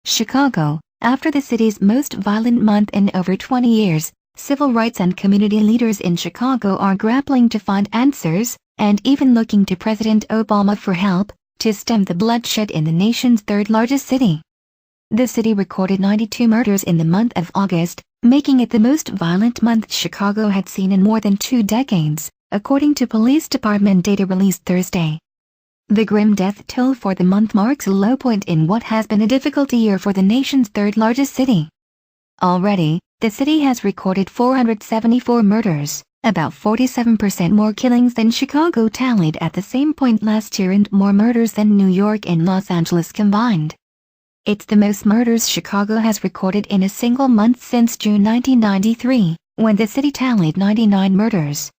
Chicago, after the city's most violent month in over 20 years, civil rights and community leaders in Chicago are grappling to find answers, and even looking to President Obama for help, to stem the bloodshed in the nation's third-largest city. The city recorded 92 murders in the month of August, making it the most violent month Chicago had seen in more than 2 decades, according to police department data released Thursday. The grim death toll for the month marks a low point in what has been a difficult year for the nation's third-largest city. Already, the city has recorded 474 murders, about 47% more killings than Chicago tallied at the same point last year and more murders than New York and Los Angeles combined. It's the most murders Chicago has recorded in a single month since June 1993, when the city tallied 99 murders.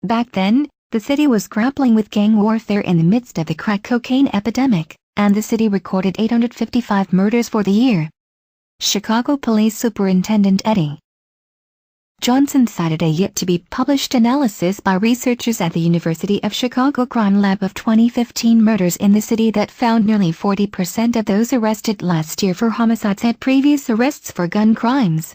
Back then, the city was grappling with gang warfare in the midst of the crack cocaine epidemic, and the city recorded 855 murders for the year. Chicago Police Superintendent Eddie Johnson cited a yet-to-be-published analysis by researchers at the University of Chicago Crime Lab of 2015 murders in the city that found nearly 40% of those arrested last year for homicides had previous arrests for gun crimes.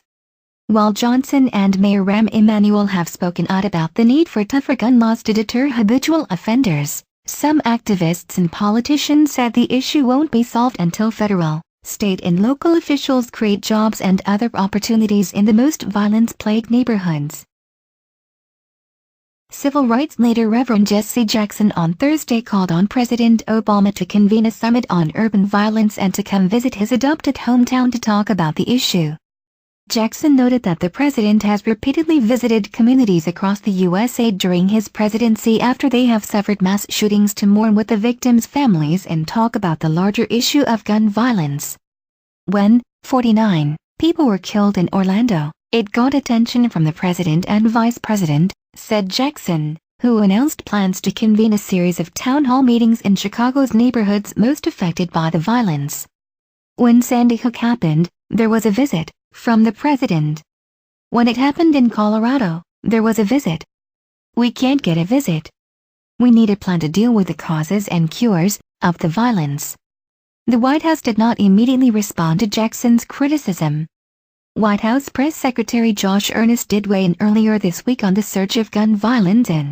While Johnson and Mayor Rahm Emanuel have spoken out about the need for tougher gun laws to deter habitual offenders, some activists and politicians said the issue won't be solved until federal, state and local officials create jobs and other opportunities in the most violence-plagued neighborhoods. Civil rights leader Reverend Jesse Jackson on Thursday called on President Obama to convene a summit on urban violence and to come visit his adopted hometown to talk about the issue. Jackson noted that the president has repeatedly visited communities across the USA during his presidency after they have suffered mass shootings to mourn with the victims' families and talk about the larger issue of gun violence. When 49 people were killed in Orlando, it got attention from the president and vice president, said Jackson, who announced plans to convene a series of town hall meetings in Chicago's neighborhoods most affected by the violence. When Sandy Hook happened, there was a visit from the president. When it happened in Colorado, there was a visit. We can't get a visit. We need a plan to deal with the causes and cures of the violence. The White House did not immediately respond to Jackson's criticism. White House Press Secretary Josh Earnest did weigh in earlier this week on the surge of gun violence in